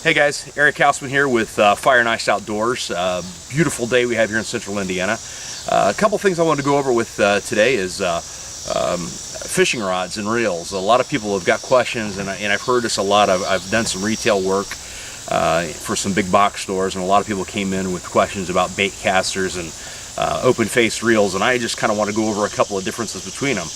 Hey guys, Eric Housman here with Fire and Ice Outdoors. Beautiful day we have here in central Indiana. A couple things I wanted to go over with today is fishing rods and reels. A lot of people have got questions, and I've heard this a lot. I've done some retail work for some big box stores, and a lot of people came in with questions about bait casters and open-faced reels, and I just kind of want to go over a couple of differences between them.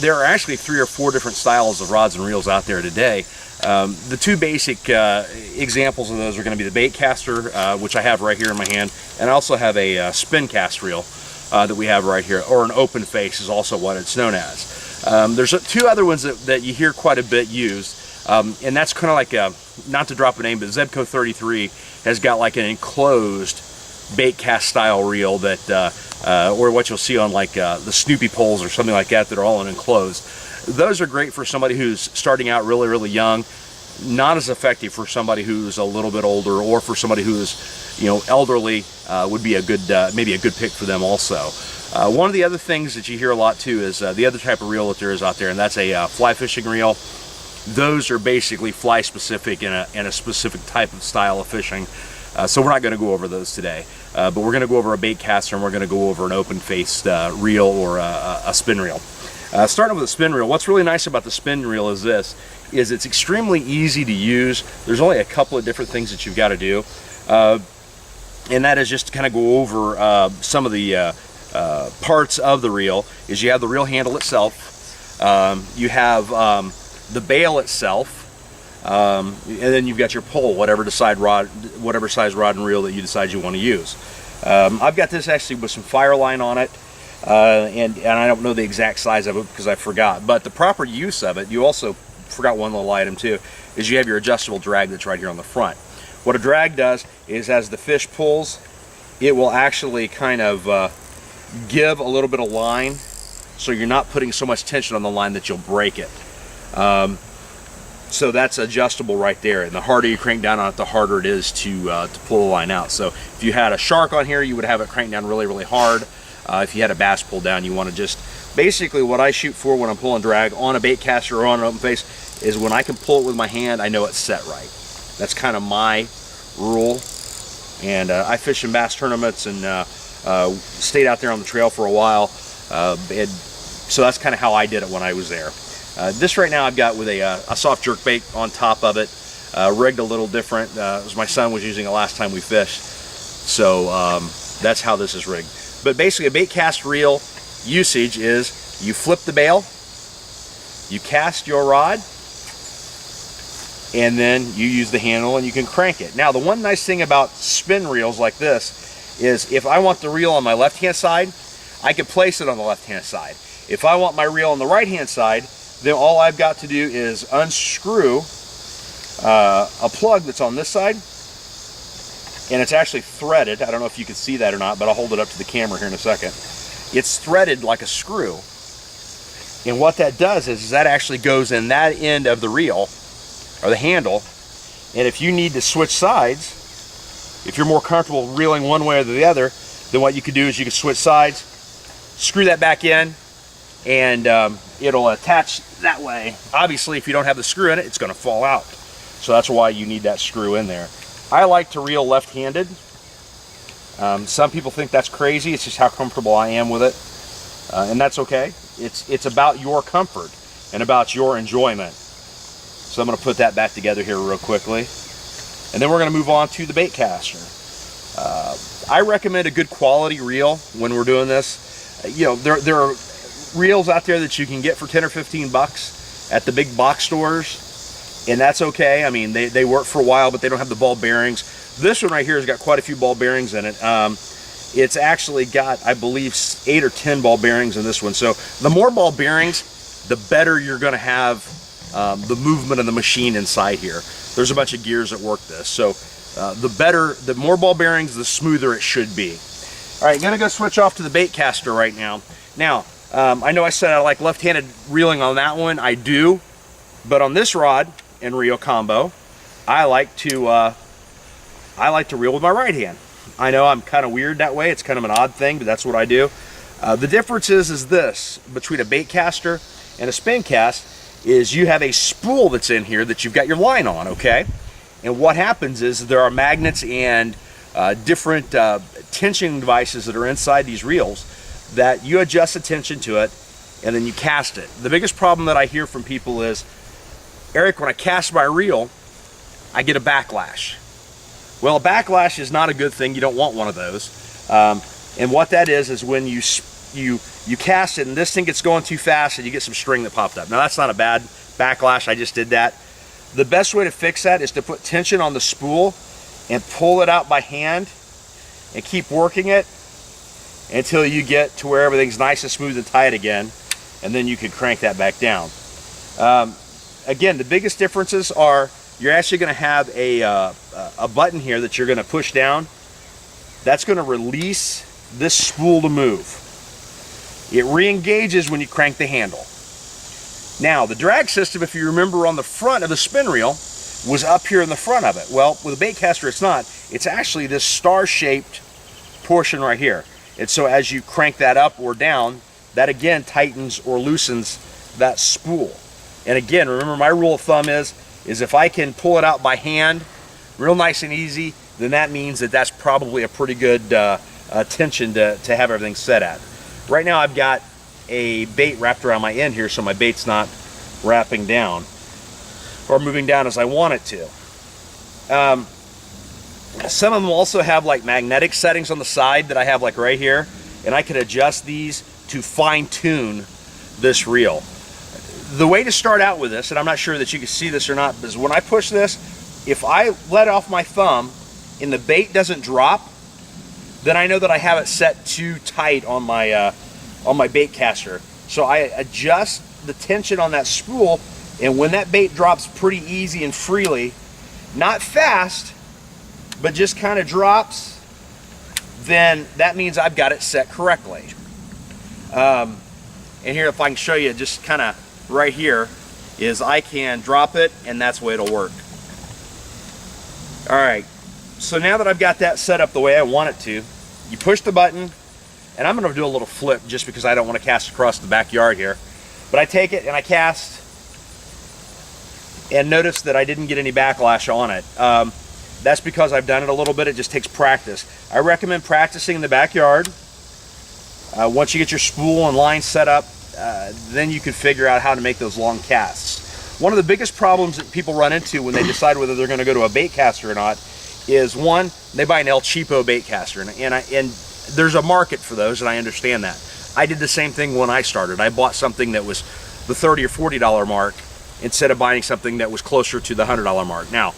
There are actually 3 or 4 different styles of rods and reels out there today. The 2 basic examples of those are going to be the Baitcaster, which I have right here in my hand, and I also have a spin cast reel that we have right here, or an open face is also what it's known as. There's 2 other ones that you hear quite a bit used, and that's kind of like, not to drop a name, but Zebco 33 has got like an enclosed Baitcast style reel that, or what you'll see on like the Snoopy poles or something like that are all enclosed. Those are great for somebody who's starting out really young. Not as effective for somebody who's a little bit older, or for somebody who's, you know, elderly. Would be a good, maybe a good pick for them also. One of the other things that you hear a lot too is the other type of reel that there is out there, and that's a fly fishing reel. Those are basically fly specific in a specific type of style of fishing. So we're not going to go over those today, but we're going to go over a bait caster, and we're going to go over an open-faced reel or a spin reel. Starting with a spin reel, what's really nice about the spin reel is it's extremely easy to use. There's only a couple of different things that you've got to do, and that is just to kind of go over some of the parts of the reel. Is you have the reel handle itself, you have the bail itself, and then you've got your pole, whatever size rod and reel that you decide you want to use. I've got this actually with some fire line on it, and I don't know the exact size of it because I forgot. But the proper use of it, you also forgot one little item too, is you have your adjustable drag that's right here on the front. What a drag does is, as the fish pulls, it will actually kind of give a little bit of line, so you're not putting so much tension on the line that you'll break it. So that's adjustable right there, and the harder you crank down on it, the harder it is to pull the line out. So if you had a shark on here, you would have it crank down really hard. If you had a bass pull down, you want to just, basically what I shoot for when I'm pulling drag on a bait caster or on an open face is when I can pull it with my hand, I know it's set right. That's kind of my rule. And I fish in bass tournaments and stayed out there on the trail for a while, so that's kind of how I did it when I was there. This right now I've got with a soft jerk bait on top of it, rigged a little different, as my son was using it last time we fished. So that's how this is rigged. But basically a bait cast reel usage is you flip the bail, you cast your rod, and then you use the handle and you can crank it. Now the one nice thing about spin reels like this is if I want the reel on my left hand side, I can place it on the left hand side. If I want my reel on the right hand side, then all I've got to do is unscrew a plug that's on this side, and it's actually threaded. I don't know if you can see that or not, but I'll hold it up to the camera here in a second. It's threaded like a screw, and what that does is that actually goes in that end of the reel, or the handle, and if you need to switch sides, if you're more comfortable reeling one way or the other, then what you could do is you could switch sides, screw that back in, and it'll attach that way. Obviously, if you don't have the screw in it, it's going to fall out. So that's why you need that screw in there. I like to reel left-handed. Some people think that's crazy. It's just how comfortable I am with it, and that's okay. It's about your comfort and about your enjoyment. So I'm going to put that back together here real quickly, and then we're going to move on to the bait caster. I recommend a good quality reel when we're doing this. You know, there are reels out there that you can get for 10 or 15 bucks at the big box stores, and that's okay. I mean, they work for a while, but they don't have the ball bearings. This one right here has got quite a few ball bearings in it. It's actually got, I believe, 8 or 10 ball bearings in this one. So the more ball bearings, the better you're going to have the movement of the machine inside here. There's a bunch of gears that work this. So the more ball bearings, the smoother it should be. All right, I'm going to go switch off to the bait caster right now. Now, I know I said I like left-handed reeling on that one. I do, but on this rod and reel combo, I like to reel with my right hand. I know I'm kind of weird that way. It's kind of an odd thing, but that's what I do. The difference is this between a bait caster and a spin cast is you have a spool that's in here that you've got your line on, okay? And what happens is there are magnets and different tension devices that are inside these reels that you adjust the tension to it, and then you cast it. The biggest problem that I hear from people is, Eric, when I cast my reel, I get a backlash. Well, a backlash is not a good thing. You don't want one of those. And what that is when you cast it and this thing gets going too fast and you get some string that popped up. Now that's not a bad backlash, I just did that. The best way to fix that is to put tension on the spool and pull it out by hand and keep working it until you get to where everything's nice and smooth and tight again, and then you can crank that back down. Again, the biggest differences are you're actually going to have a button here that you're going to push down. That's going to release this spool to move. It re-engages when you crank the handle. Now, the drag system, if you remember on the front of the spin reel, was up here in the front of it. Well, with a Baitcaster, it's not. It's actually this star-shaped portion right here. And so as you crank that up or down, that again tightens or loosens that spool. And again, remember my rule of thumb is if I can pull it out by hand, real nice and easy, then that means that that's probably a pretty good tension to have everything set at. Right now I've got a bait wrapped around my end here, so my bait's not wrapping down or moving down as I want it to. Some of them also have like magnetic settings on the side that I have like right here, and I can adjust these to fine-tune this reel. The way to start out with this, and I'm not sure that you can see this or not, is when I push this, if I let off my thumb and the bait doesn't drop, then I know that I have it set too tight on my Baitcaster. So I adjust the tension on that spool, and when that bait drops pretty easy and freely, not fast, but just kind of drops, then that means I've got it set correctly. And here, if I can show you just kind of right here, is I can drop it, and that's the way it'll work. All right, so now that I've got that set up the way I want it to, you push the button, and I'm going to do a little flip just because I don't want to cast across the backyard here. But I take it and I cast, and notice that I didn't get any backlash on it. That's because I've done it a little bit. It just takes practice. I recommend practicing in the backyard. Once you get your spool and line set up, then you can figure out how to make those long casts. One of the biggest problems that people run into when they decide whether they're going to go to a Baitcaster or not is, one, they buy an El Cheapo Baitcaster, and there's a market for those, and I understand that. I did the same thing when I started. I bought something that was the $30 or $40 mark instead of buying something that was closer to the $100 mark. Now,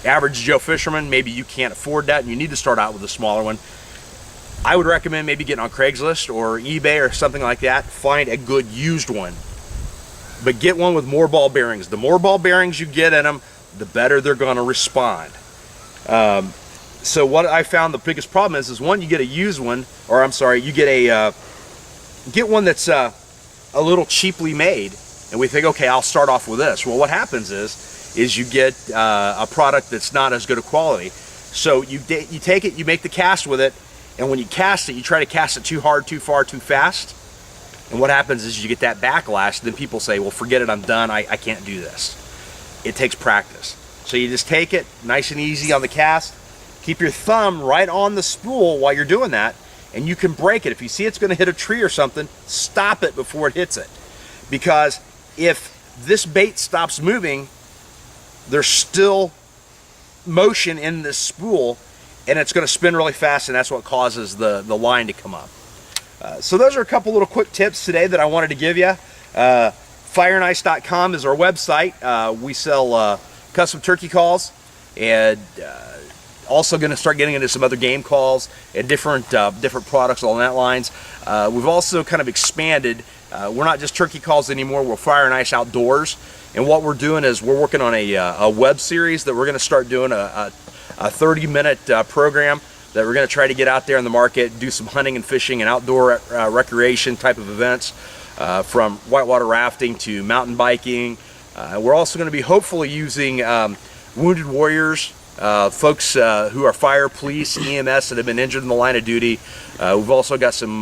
average Joe fisherman, maybe you can't afford that and you need to start out with a smaller one. I would recommend maybe getting on Craigslist or eBay or something like that. Find a good used one, but get one with more ball bearings. The more ball bearings you get in them, the better they're going to respond. So what I found the biggest problem is one, you get a used one, or I'm sorry, you get one that's a little cheaply made, and we think, okay, I'll start off with this. Well, what happens is you get a product that's not as good a quality. So you take it, you make the cast with it, and when you cast it, you try to cast it too hard, too far, too fast. And what happens is you get that backlash. Then people say, well, forget it, I'm done, I can't do this. It takes practice. So you just take it nice and easy on the cast, keep your thumb right on the spool while you're doing that, and you can break it. If you see it's going to hit a tree or something, stop it before it hits it. Because if this bait stops moving, there's still motion in this spool, and it's going to spin really fast, and that's what causes the line to come up. So those are a couple little quick tips today that I wanted to give you. FireandIce.com is our website. We sell custom turkey calls, and also going to start getting into some other game calls and different products along that lines. We've also kind of expanded. We're not just turkey calls anymore. We're Fire and Ice Outdoors, and what we're doing is we're working on a web series that we're going to start doing a 30-minute program that we're going to try to get out there in the market, do some hunting and fishing and outdoor recreation type of events, from whitewater rafting to mountain biking. We're also going to be hopefully using wounded warriors, folks who are fire, police, EMS that have been injured in the line of duty. We've also got some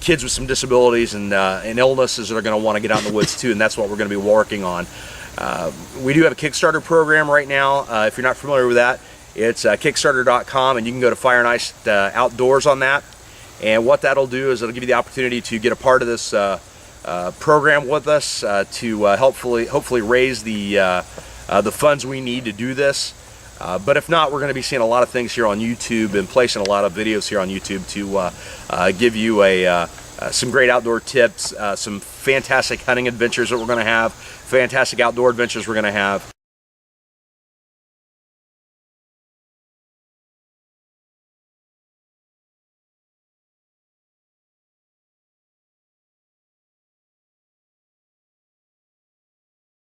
kids with some disabilities and illnesses that are going to want to get out in the woods too, and that's what we're going to be working on. We do have a Kickstarter program right now. If you're not familiar with that, it's Kickstarter.com, and you can go to Fire and Ice Outdoors on that. And what that'll do is it'll give you the opportunity to get a part of this program with us to hopefully raise the funds we need to do this. But if not, we're going to be seeing a lot of things here on YouTube and placing a lot of videos here on YouTube to give you some great outdoor tips, some fantastic hunting adventures that we're going to have, fantastic outdoor adventures we're going to have,